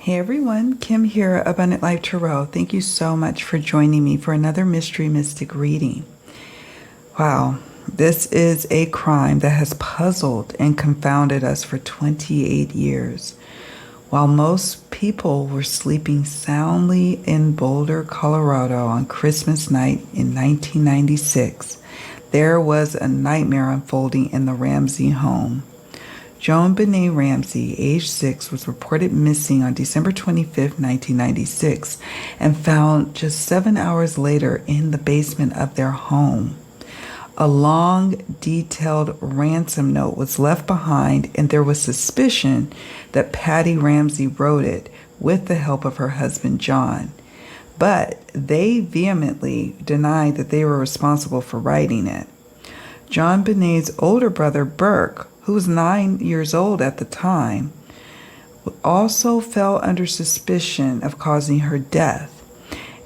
Hey everyone, Kim here, Abundant Life Tarot. Thank you so much for joining me for another Mystery Mystic reading. Wow, this is a crime that has puzzled and confounded us for 28 years. While most people were sleeping soundly in Boulder, Colorado on Christmas night in 1996, there was a nightmare unfolding in the Ramsey home. JonBenet Ramsey, age 6, was reported missing on December 25, 1996, and found just 7 hours later in the basement of their home. A long, detailed ransom note was left behind, and there was suspicion that Patsy Ramsey wrote it with the help of her husband, John. But they vehemently denied that they were responsible for writing it. JonBenet's older brother, Burke, who was 9 years old at the time, also fell under suspicion of causing her death.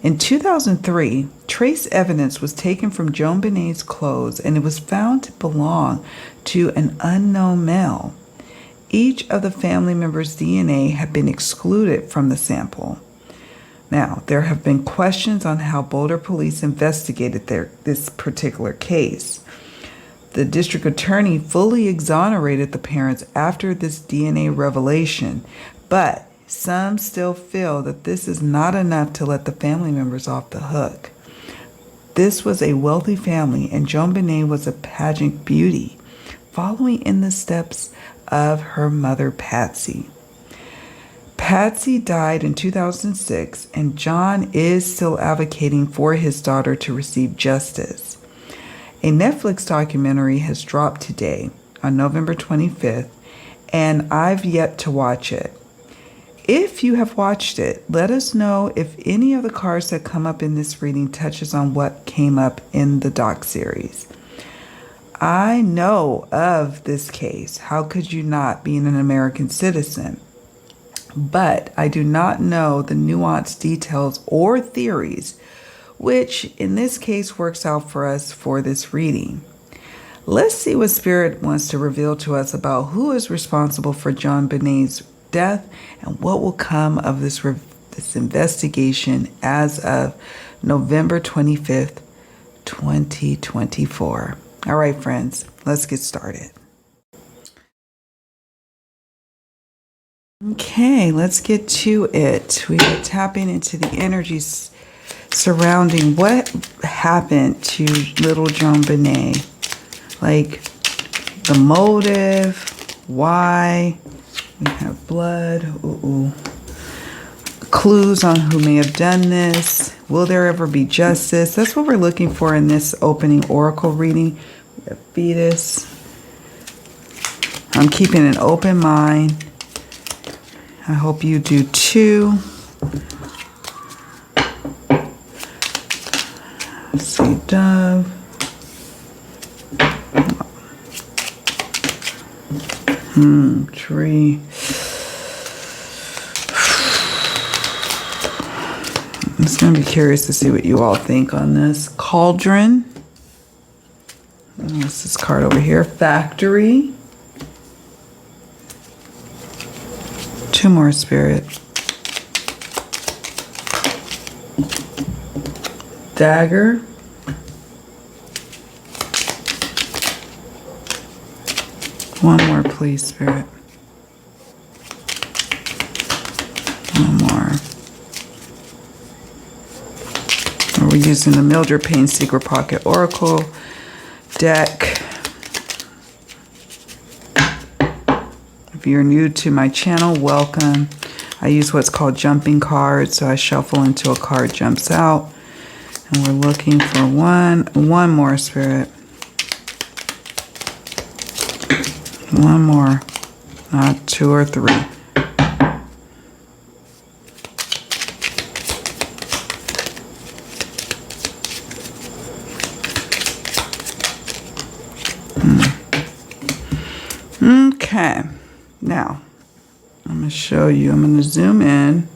In 2003, trace evidence was taken from JonBenet's clothes, and it was found to belong to an unknown male. Each of the family members' DNA had been excluded from the sample. Now, there have been questions on how Boulder police investigated this particular case. The district attorney fully exonerated the parents after this DNA revelation, but some still feel that this is not enough to let the family members off the hook. This was a wealthy family, and JonBenet was a pageant beauty, following in the steps of her mother, Patsy. Patsy died in 2006, and John is still advocating for his daughter to receive justice. A Netflix documentary has dropped today on November 25th, and I've yet to watch it. If you have watched it, let us know if any of the cards that come up in this reading touches on what came up in the doc series. I know of this case. How could you not, being an American citizen? But I do not know the nuanced details or theories, which in this case works out for us for this reading. Let's see what Spirit wants to reveal to us about who is responsible for JonBenet's death and what will come of this investigation as of November 25th, 2024. All right, friends, let's get started. Okay, let's get to it. We are tapping into the energies surrounding what happened to little JonBenet. Like the motive, why. We have blood. Clues on who may have done this. Will there ever be justice? That's what we're looking for in this opening oracle reading. We have fetus. I'm keeping an open mind. I hope you do too. Let's see, dove. Tree. I'm just going to be curious to see what you all think on this. Cauldron. What's this card over here? Factory. 2 more, Spirit. Dagger. One more, please, Spirit. One more. We're using the Mildred Payne Secret Pocket Oracle deck. If you're new to my channel, welcome. I use what's called jumping cards, so I shuffle until a card jumps out. And we're looking for one more, Spirit. One more, not 2 or 3. Okay, now I'm going to show you. I'm going to zoom in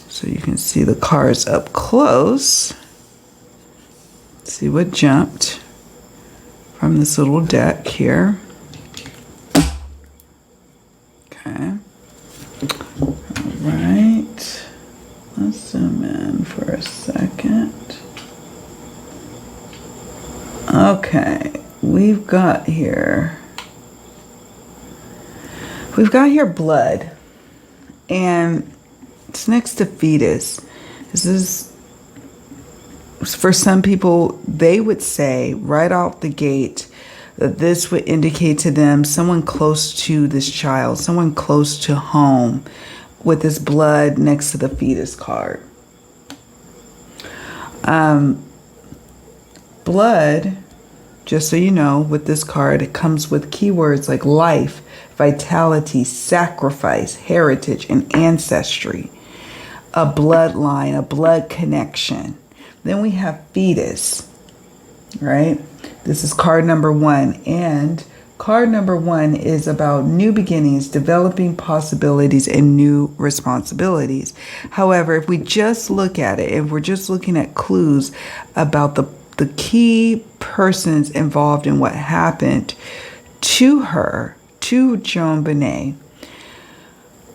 so you can see the cards up close. See what jumped from this little deck here. Okay. Let's zoom in for a second. Okay, we've got here blood, and it's next to fetus. This is, for some people, they would say right off the gate that this would indicate to them someone close to this child, someone close to home, with this blood next to the fetus card. Blood, just so you know, with this card, it comes with keywords like life, vitality, sacrifice, heritage, and ancestry. A bloodline, a blood connection. Then we have fetus, right? This is card number 1. And card number 1 is about new beginnings, developing possibilities, and new responsibilities. However, if we just look at it, if we're just looking at clues about the key persons involved in what happened to her, to JonBenet,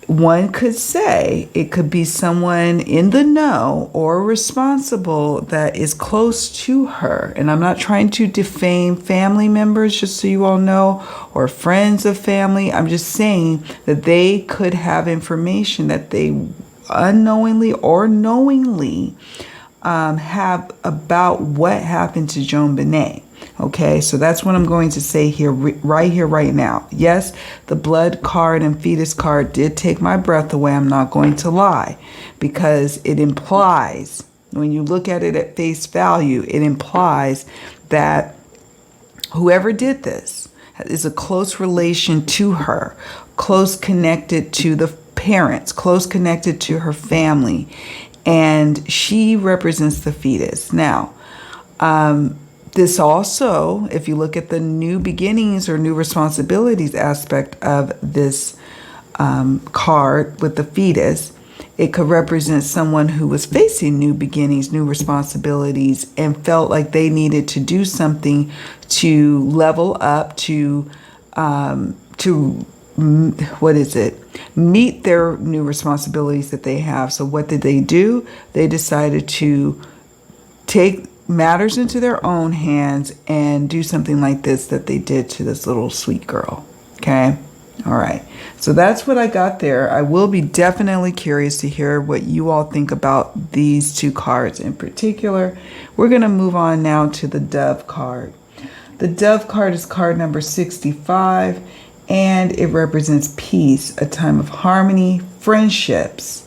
one could say it could be someone in the know or responsible that is close to her. And I'm not trying to defame family members, just so you all know, or friends of family. I'm just saying that they could have information that they unknowingly or knowingly have about what happened to JonBenet. Okay, so that's what I'm going to say here, right now. Yes, the blood card and fetus card did take my breath away. I'm not going to lie, because it implies, when you look at it at face value, it implies that whoever did this is a close relation to her, close connected to the parents, close connected to her family, and she represents the fetus. Now, this also, if you look at the new beginnings or new responsibilities aspect of this card with the fetus, it could represent someone who was facing new beginnings, new responsibilities, and felt like they needed to do something to level up, to meet their new responsibilities that they have. So what did they do? They decided to take matters into their own hands and do something like this that they did to this little sweet girl. Okay? All right. So that's what I got there. I will be definitely curious to hear what you all think about these two cards in particular. We're going to move on now to the Dove card. The Dove card is card number 65, and it represents peace, a time of harmony, friendships,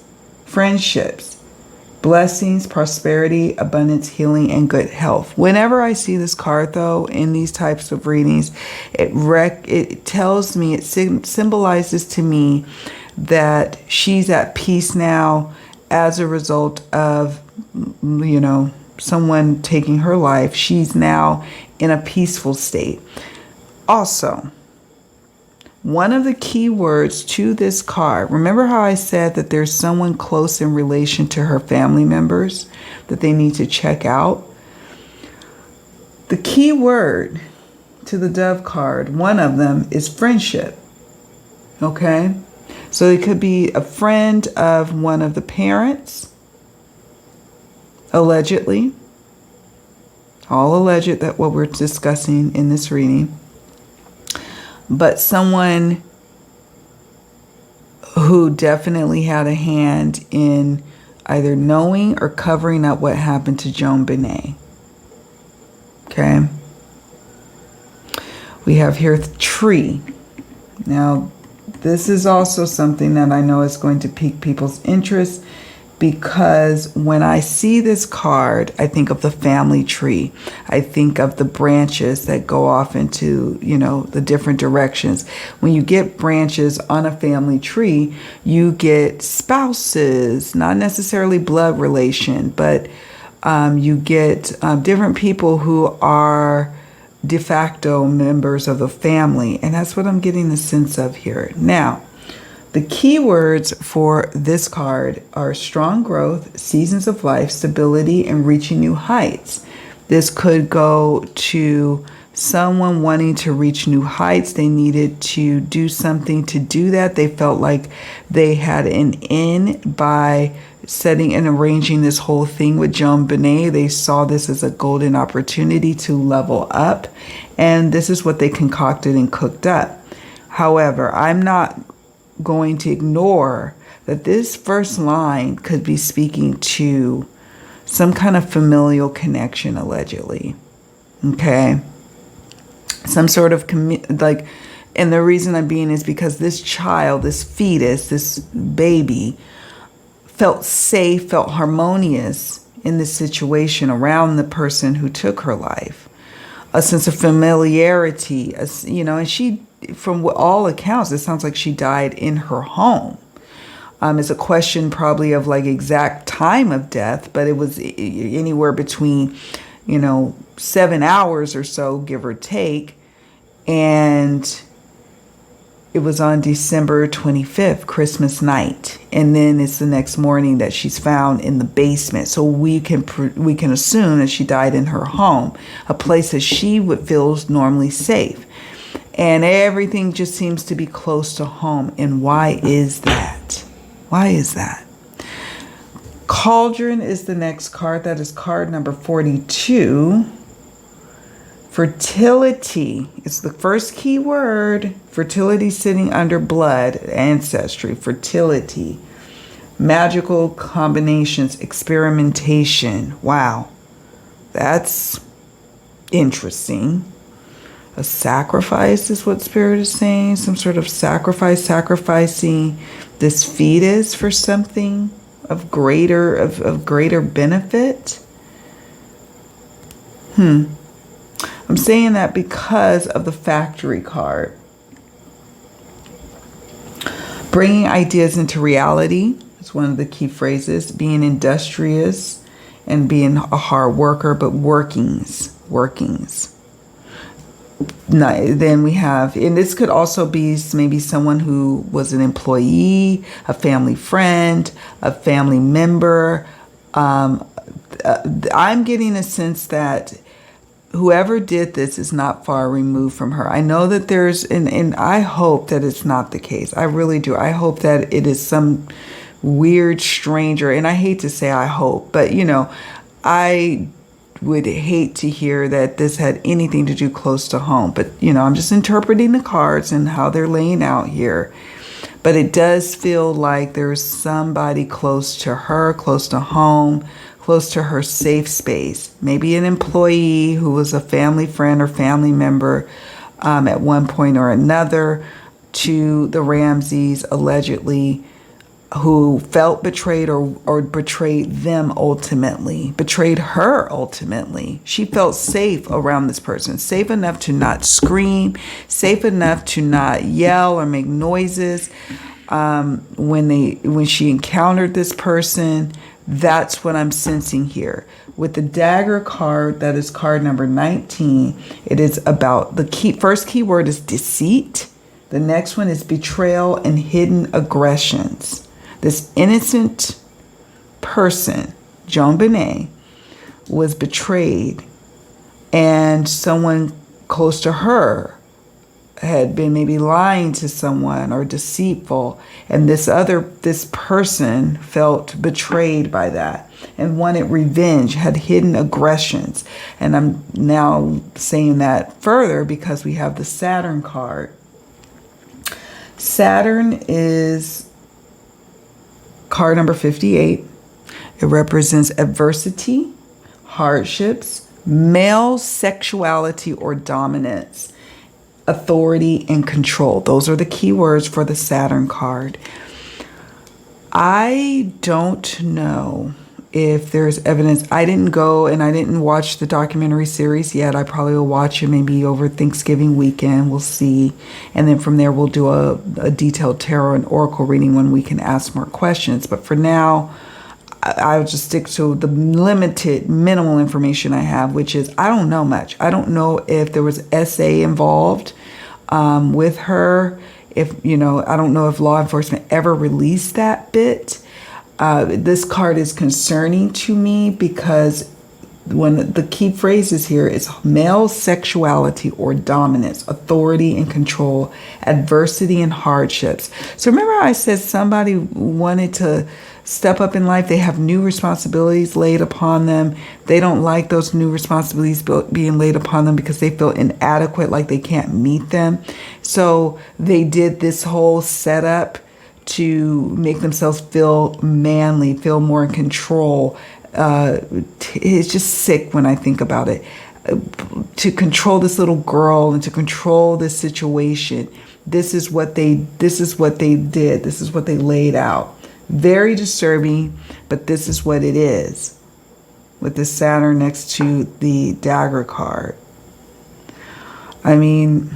blessings, prosperity, abundance, healing, and good health. Whenever I see this card, though, in these types of readings, it tells me, it symbolizes to me that she's at peace now as a result of, someone taking her life. She's now in a peaceful state. Also, one of the key words to this card, remember how I said that there's someone close in relation to her family members that they need to check out? The key word to the Dove card, one of them, is friendship. Okay? So it could be a friend of one of the parents, allegedly. All alleged, that what we're discussing in this reading. But someone who definitely had a hand in either knowing or covering up what happened to JonBenet. Okay. We have here tree. Now, this is also something that I know is going to pique people's interest, because when I see this card, I think of the family tree. I think of the branches that go off into, the different directions. When you get branches on a family tree, you get spouses, not necessarily blood relation, but you get different people who are de facto members of the family. And that's what I'm getting the sense of here. Now, the key words for this card are strong growth, seasons of life, stability, and reaching new heights. This could go to someone wanting to reach new heights. They needed to do something to do that. They felt like they had an in by setting and arranging this whole thing with JonBenet. They saw this as a golden opportunity to level up, and this is what they concocted and cooked up. However, I'm not going to ignore that this first line could be speaking to some kind of familial connection, allegedly. Okay? Some sort of, and the reason I'm being is because this child, this fetus, this baby, felt safe, felt harmonious in this situation around the person who took her life. A sense of familiarity, and she, from all accounts, it sounds like she died in her home. It's a question probably of exact time of death, but it was anywhere between, 7 hours or so, give or take. And it was on December 25th, Christmas night. And then it's the next morning that she's found in the basement. So we can assume that she died in her home, a place that she would feel normally safe. And everything just seems to be close to home. And why is that? Why is that? Cauldron is the next card. That is card number 42. Fertility is the first key word. Fertility sitting under blood, ancestry, fertility, magical combinations, experimentation. Wow, that's interesting. A sacrifice is what Spirit is saying. Some sort of sacrifice, sacrificing this fetus for something of greater benefit. I'm saying that because of the factory card. Bringing ideas into reality is one of the key phrases. Being industrious and being a hard worker, but workings. Then we have, and this could also be maybe someone who was an employee, a family friend, a family member. I'm getting a sense that whoever did this is not far removed from her. I know that there's, and I hope that it's not the case. I really do. I hope that it is some weird stranger. And I hate to say I hope, but I would hate to hear that this had anything to do close to home. But, I'm just interpreting the cards and how they're laying out here. But it does feel like there's somebody close to her, close to home, close to her safe space. Maybe an employee who was a family friend or family member at one point or another to the Ramseys, allegedly, who felt betrayed or betrayed them ultimately, betrayed her ultimately. She felt safe around this person, safe enough to not scream, safe enough to not yell or make noises. When she encountered this person, that's what I'm sensing here. With the dagger card, that is card number 19, it is about first key word is deceit. The next one is betrayal and hidden aggressions. This innocent person, JonBenet, was betrayed, and someone close to her had been maybe lying to someone or deceitful, and this person felt betrayed by that and wanted revenge, had hidden aggressions. And I'm now saying that further because we have the Saturn card. Saturn is card number 58. It represents adversity, hardships, male sexuality or dominance, authority, and control. Those are the key words for the Saturn card. I don't know if there's evidence. I didn't go and I didn't watch the documentary series yet. I probably will watch it maybe over Thanksgiving weekend. We'll see. And then from there, we'll do a detailed tarot and oracle reading when we can ask more questions. But for now, I'll just stick to the minimal information I have, which is I don't know much. I don't know if there was SA involved with her. I don't know if law enforcement ever released that bit. This card is concerning to me because one of the key phrases here is male sexuality or dominance, authority and control, adversity and hardships. So remember I said somebody wanted to step up in life. They have new responsibilities laid upon them. They don't like those new responsibilities being laid upon them because they feel inadequate, like they can't meet them. So they did this whole setup to make themselves feel manly, feel more in control. It's just sick when I think about it. To control this little girl and to control this situation. This is what they did. This is what they laid out. Very disturbing, but this is what it is. With the Saturn next to the dagger card. I mean,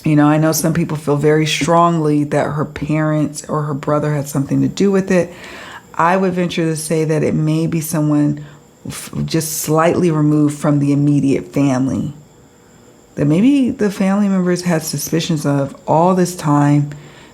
you know, I know some people feel very strongly that her parents or her brother had something to do with it. I would venture to say that it may be someone just slightly removed from the immediate family. That maybe the family members had suspicions of all this time.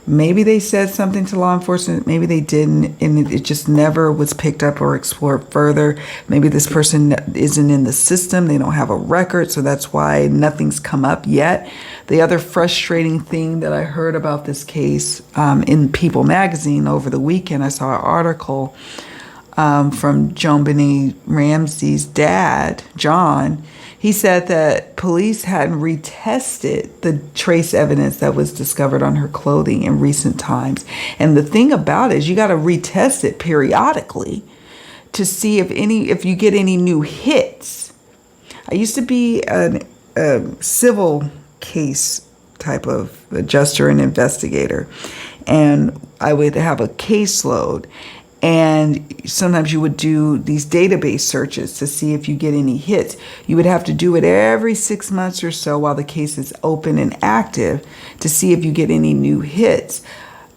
Maybe they said something to law enforcement, maybe they didn't, and it just never was picked up or explored further. Maybe this person isn't in the system, they don't have a record, so that's why nothing's come up yet. The other frustrating thing that I heard about this case in People magazine over the weekend, I saw an article from JonBenet Ramsey's dad, John. He said that police hadn't retested the trace evidence that was discovered on her clothing in recent times. And the thing about it is you got to retest it periodically to see if you get any new hits. I used to be a civil case type of adjuster and investigator, and I would have a caseload. And sometimes you would do these database searches to see if you get any hits. You would have to do it every 6 months or so while the case is open and active to see if you get any new hits.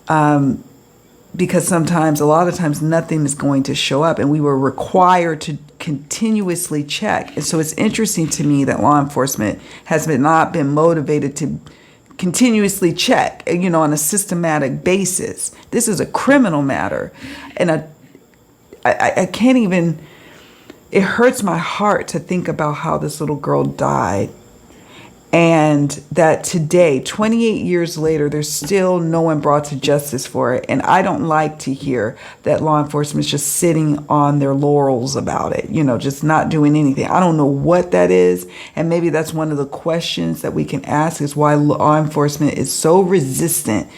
Because a lot of times, nothing is going to show up, and we were required to continuously check. And so it's interesting to me that law enforcement has not been motivated to continuously check, on a systematic basis. This is a criminal matter. And I can't even, it hurts my heart to think about how this little girl died. And that today, 28 years later, there's still no one brought to justice for it. And I don't like to hear that law enforcement is just sitting on their laurels about it, just not doing anything. I don't know what that is. And maybe that's one of the questions that we can ask, is why law enforcement is so resistant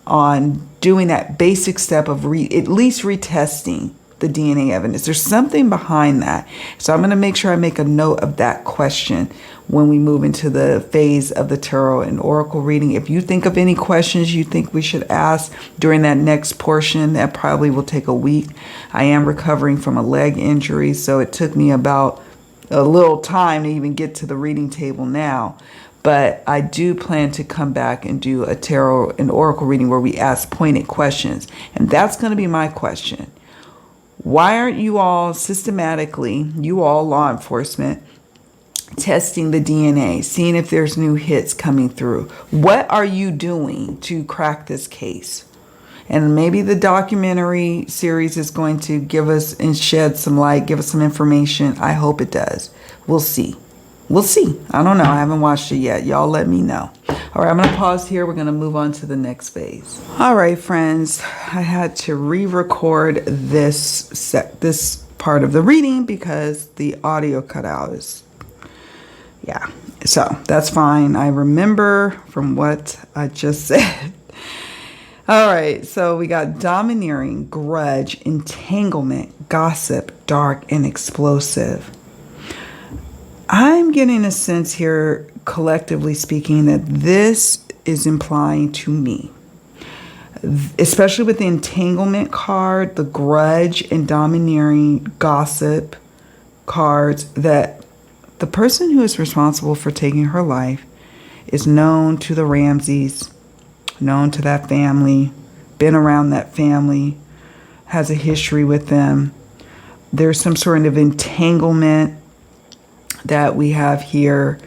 on doing that basic step of at least retesting the DNA evidence. There's something behind that. So I'm going to make sure I make a note of that question when we move into the phase of the tarot and oracle reading. If you think of any questions you think we should ask during that next portion, that probably will take a week. I am recovering from a leg injury, so it took me about a little time to even get to the reading table now. But I do plan to come back and do a tarot and oracle reading where we ask pointed questions. And that's going to be my question. Why aren't you all systematically, you all law enforcement, testing the DNA, seeing if there's new hits coming through? What are you doing to crack this case? And maybe the documentary series is going to give us and shed some light, give us some information. I hope it does. We'll see. We'll see. I don't know. I haven't watched it yet. Y'all let me know. All right, I'm going to pause here. We're going to move on to the next phase. All right, friends. I had to re-record this part of the reading because the audio cut out. Yeah, so that's fine. I remember from what I just said. All right, so we got domineering, grudge, entanglement, gossip, dark, and explosive. I'm getting a sense here, collectively speaking, that this is implying to me, especially with the entanglement card, the grudge and domineering, gossip cards, that the person who is responsible for taking her life is known to the Ramseys, known to that family, been around that family, has a history with them. There's some sort of entanglement that we have here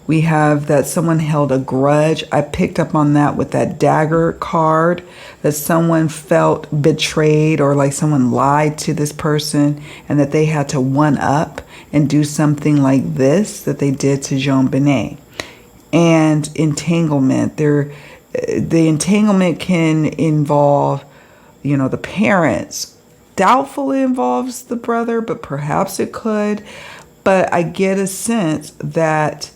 We have that someone held a grudge. I picked up on that with that dagger card, that someone felt betrayed or like someone lied to this person and that they had to one up and do something like this that they did to JonBenet. And entanglement. The entanglement can involve, the parents. Doubtful it involves the brother, but perhaps it could. But I get a sense that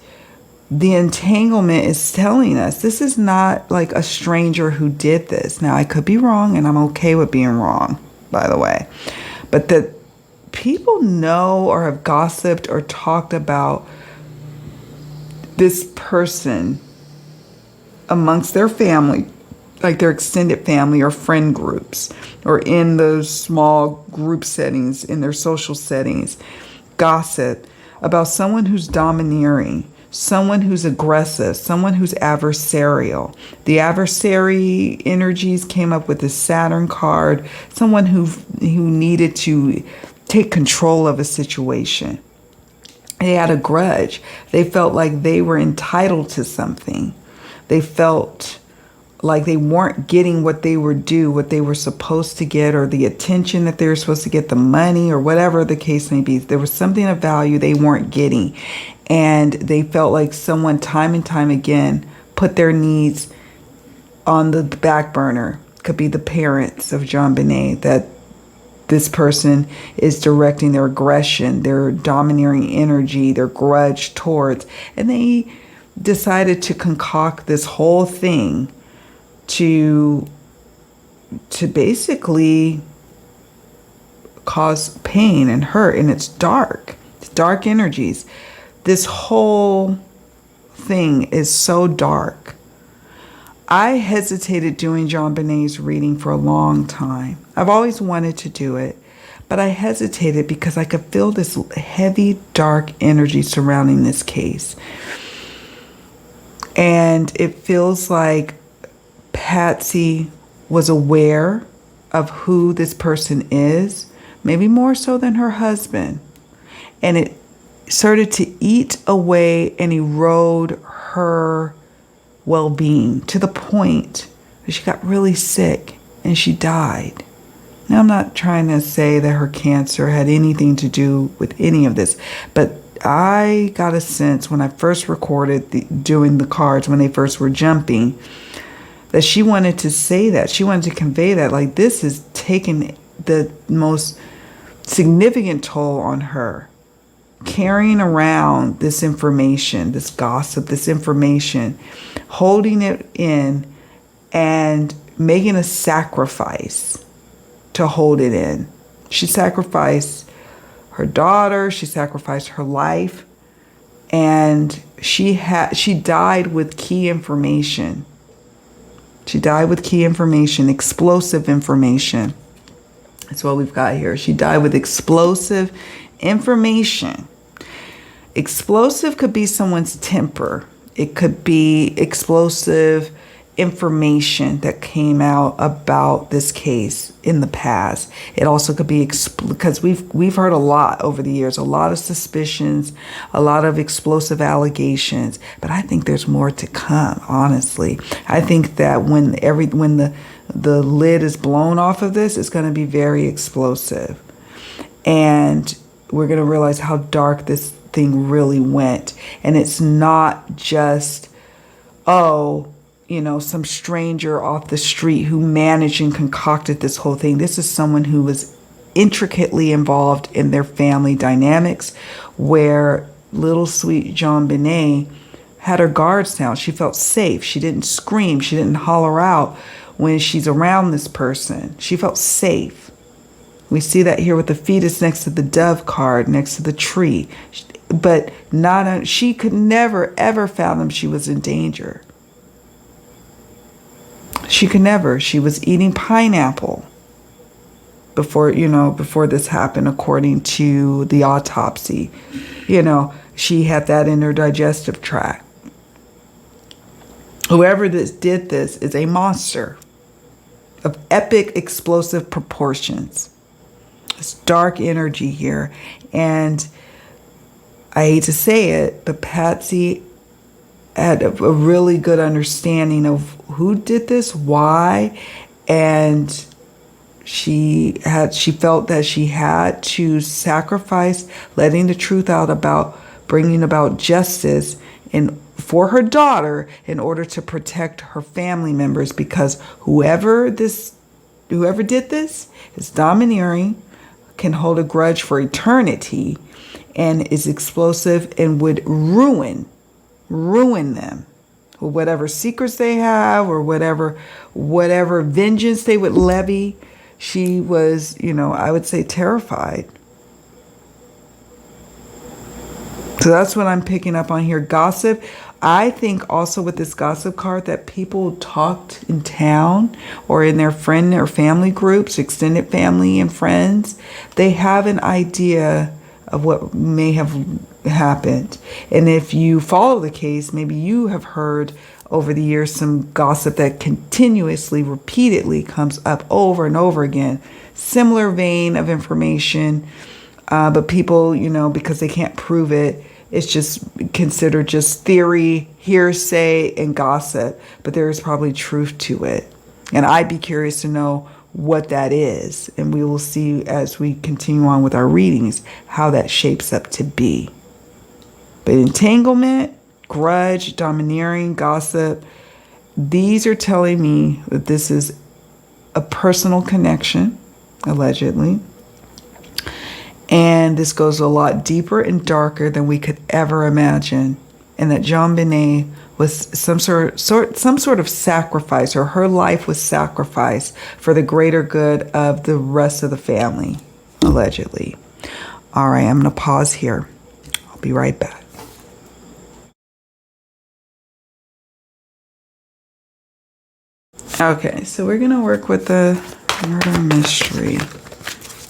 the entanglement is telling us this is not like a stranger who did this. Now, I could be wrong, and I'm okay with being wrong, by the way. But that people know or have gossiped or talked about this person amongst their family, like their extended family or friend groups, or in those small group settings, in their social settings, gossip about someone who's domineering, someone who's aggressive, someone who's adversarial. The adversary energies came up with the Saturn card, someone who needed to take control of a situation. They had a grudge. They felt like they were entitled to something. They felt like they weren't getting what they were due, what they were supposed to get, or the attention that they were supposed to get, the money, or whatever the case may be. There was something of value they weren't getting. And they felt like someone time and time again put their needs on the back burner. Could be the parents of JonBenet, that this person is directing their aggression, their domineering energy, their grudge towards. And they decided to concoct this whole thing to basically cause pain and hurt. And it's dark. It's dark energies. This whole thing is so dark. I hesitated doing JonBenet's reading for a long time. I've always wanted to do it, but I hesitated because I could feel this heavy, dark energy surrounding this case. And it feels like Patsy was aware of who this person is, maybe more so than her husband. And it started to eat away and erode her well-being to the point that she got really sick and she died. Now, I'm not trying to say that her cancer had anything to do with any of this, but I got a sense when I first recorded doing the cards, when they first were jumping, that she wanted to say that. She wanted to convey that, like, this is taking the most significant toll on her. Carrying around this information, this gossip, this information, holding it in and making a sacrifice to hold it in. She sacrificed her daughter, she sacrificed her life, and she died with key information. She died with key information, explosive information. That's what we've got here. She died with explosive information. Explosive could be someone's temper. It could be explosive information that came out about this case in the past. It also could be because we've heard a lot over the years, a lot of suspicions, a lot of explosive allegations, but I think there's more to come, honestly. I think that when the lid is blown off of this, it's going to be very explosive. And we're going to realize how dark this thing really went. And it's not just, some stranger off the street who managed and concocted this whole thing. This is someone who was intricately involved in their family dynamics, where little sweet JonBenet had her guards down. She felt safe. She didn't scream. She didn't holler out when she's around this person. She felt safe. We see that here with the fetus next to the dove card, next to the tree. But she could never, ever fathom she was in danger. She could never. She was eating pineapple before this happened, according to the autopsy. She had that in her digestive tract. Whoever did this is a monster of epic explosive proportions. This dark energy here. And I hate to say it, but Patsy had a really good understanding of who did this, why, and she felt that she had to sacrifice letting the truth out about bringing about justice for her daughter in order to protect her family members, because whoever did this is domineering, can hold a grudge for eternity, and is explosive and would ruin them with whatever secrets they have or whatever vengeance they would levy. She was, I would say, terrified. So that's what I'm picking up on here. Gossip. I think also with this gossip card that people talked in town or in their friend or family groups, extended family and friends. They have an idea of what may have happened. And if you follow the case, maybe you have heard over the years some gossip that continuously, repeatedly comes up over and over again. Similar vein of information, but people, because they can't prove it, it's just considered just theory, hearsay, and gossip. But there is probably truth to it. And I'd be curious to know what that is. And we will see as we continue on with our readings how that shapes up to be. But entanglement, grudge, domineering, gossip, these are telling me that this is a personal connection, allegedly. And this goes a lot deeper and darker than we could ever imagine. And that JonBenet was some sort of sacrifice, or her life was sacrificed for the greater good of the rest of the family, allegedly. All right, I'm going to pause here. I'll be right back. Okay, so we're going to work with the Murder Mystery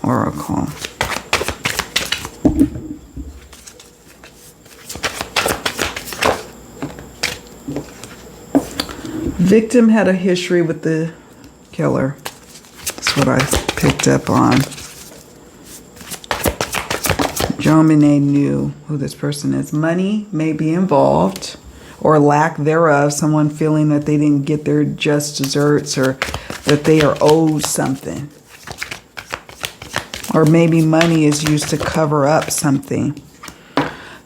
Oracle. Victim had a history with the killer. That's what I picked up on. JonBenet knew who this person is. Money may be involved, or lack thereof. Someone feeling that they didn't get their just desserts, or that they are owed something. Or maybe money is used to cover up something.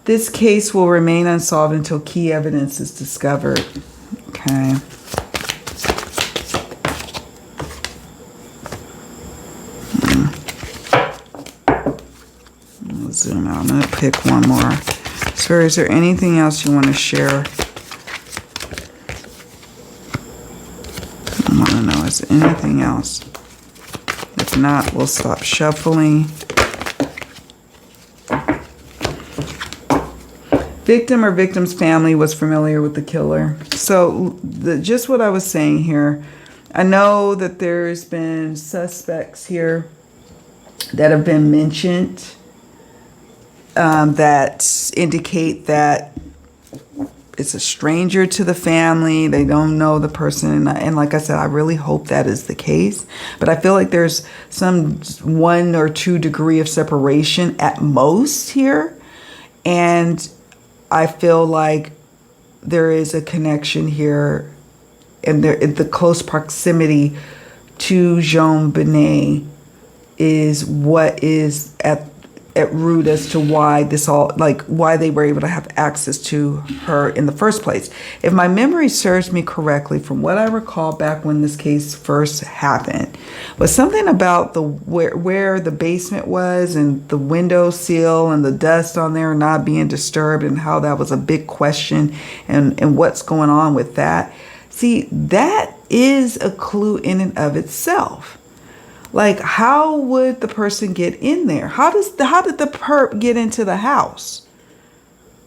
This case will remain unsolved until key evidence is discovered. Okay. Zoom out. I'm going to pick one more. Sir, is there anything else you want to share? I want to know, is there anything else? If not, we'll stop shuffling. Victim or victim's family was familiar with the killer. So just what I was saying here, I know that there's been suspects here that have been mentioned that indicate that it's a stranger to the family. They don't know the person. And like I said, I really hope that is the case. But I feel like there's some 1 or 2 degree of separation at most here. And I feel like there is a connection here, and the close proximity to JonBenet is what is at root as to why this all, like why they were able to have access to her in the first place. If my memory serves me correctly, from what I recall back when this case first happened, was something about the where the basement was, and the window sill and the dust on there not being disturbed, and how that was a big question, and what's going on with that. See, that is a clue in and of itself. Like, how would the person get in there? How did the perp get into the house?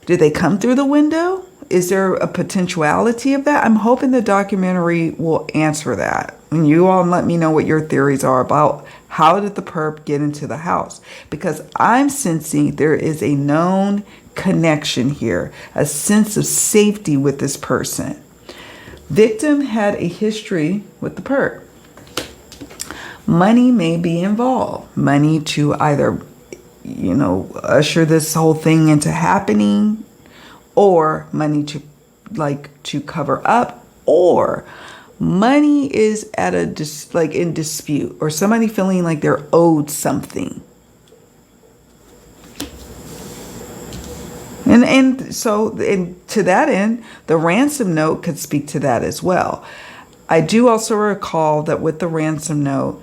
Did they come through the window? Is there a potentiality of that? I'm hoping the documentary will answer that. And you all let me know what your theories are about how did the perp get into the house? Because I'm sensing there is a known connection here, a sense of safety with this person. Victim had a history with the perp. Money may be involved. Money to either, usher this whole thing into happening, or money to, like to cover up, or money is at a like in dispute, or somebody feeling like they're owed something. And so to that end, the ransom note could speak to that as well. I do also recall that with the ransom note,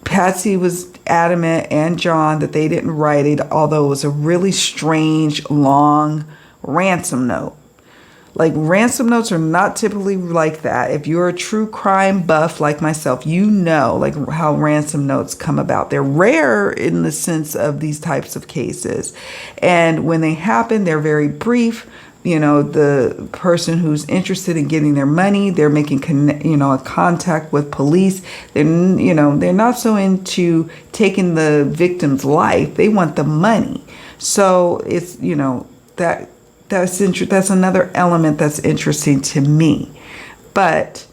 Patsy was adamant, and John, that they didn't write it, although it was a really strange, long ransom note. Like, ransom notes are not typically like that. If you're a true crime buff like myself, you know like how ransom notes come about. They're rare in the sense of these types of cases. And when they happen, they're very brief. You know, the person who's interested in getting their money, they're making, a contact with police. They're not so into taking the victim's life. They want the money. So it's, that's another element that's interesting to me. But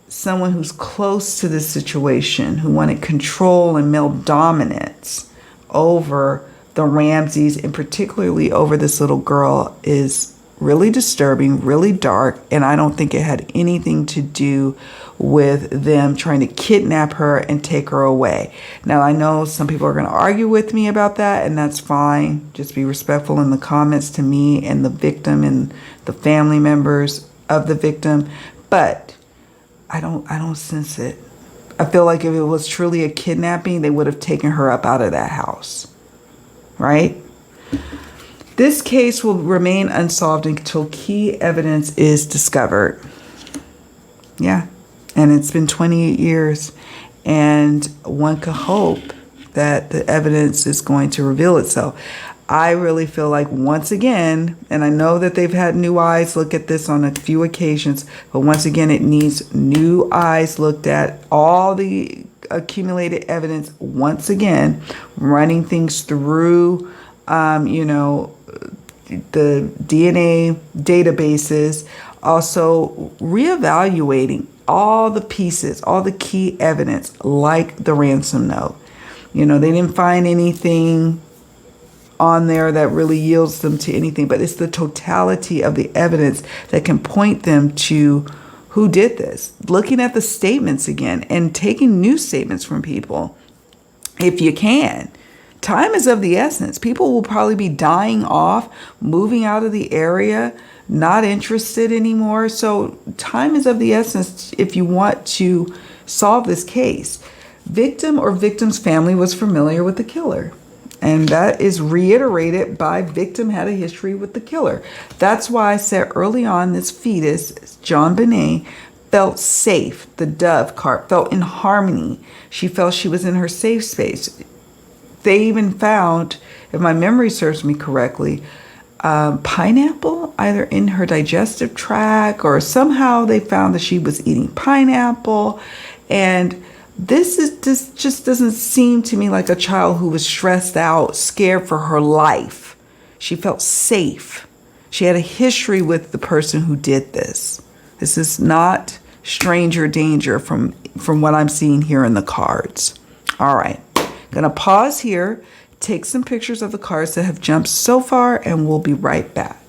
someone who's close to this situation, who wanted control and male dominance over the Ramseys, and particularly over this little girl, is really disturbing, really dark, and I don't think it had anything to do with them trying to kidnap her and take her away. Now, I know some people are going to argue with me about that, and that's fine. Just be respectful in the comments to me and the victim and the family members of the victim, but I don't sense it. I feel like if it was truly a kidnapping, they would have taken her up out of that house, right? This case will remain unsolved until key evidence is discovered. Yeah, and it's been 28 years, and one could hope that the evidence is going to reveal itself. I really feel like, once again, and I know that they've had new eyes look at this on a few occasions, but once again, it needs new eyes looked at. All the accumulated evidence, once again, running things through, the DNA databases, also reevaluating all the pieces, all the key evidence, like the ransom note. They didn't find anything on there that really yields them to anything, but it's the totality of the evidence that can point them to who did this. Looking at the statements again and taking new statements from people, if you can. Time is of the essence. People will probably be dying off, moving out of the area, not interested anymore. So time is of the essence if you want to solve this case. Victim or victim's family was familiar with the killer. And that is reiterated by victim had a history with the killer. That's why I said early on, this fetus, JonBenet, felt safe. The dove cart felt in harmony. She felt she was in her safe space. They even found, if my memory serves me correctly, pineapple either in her digestive tract, or somehow they found that she was eating pineapple. And this just doesn't seem to me like a child who was stressed out, scared for her life. She felt safe. She had a history with the person who did this. This is not stranger danger from what I'm seeing here in the cards. All right. Gonna pause here, take some pictures of the cards that have jumped so far, and we'll be right back.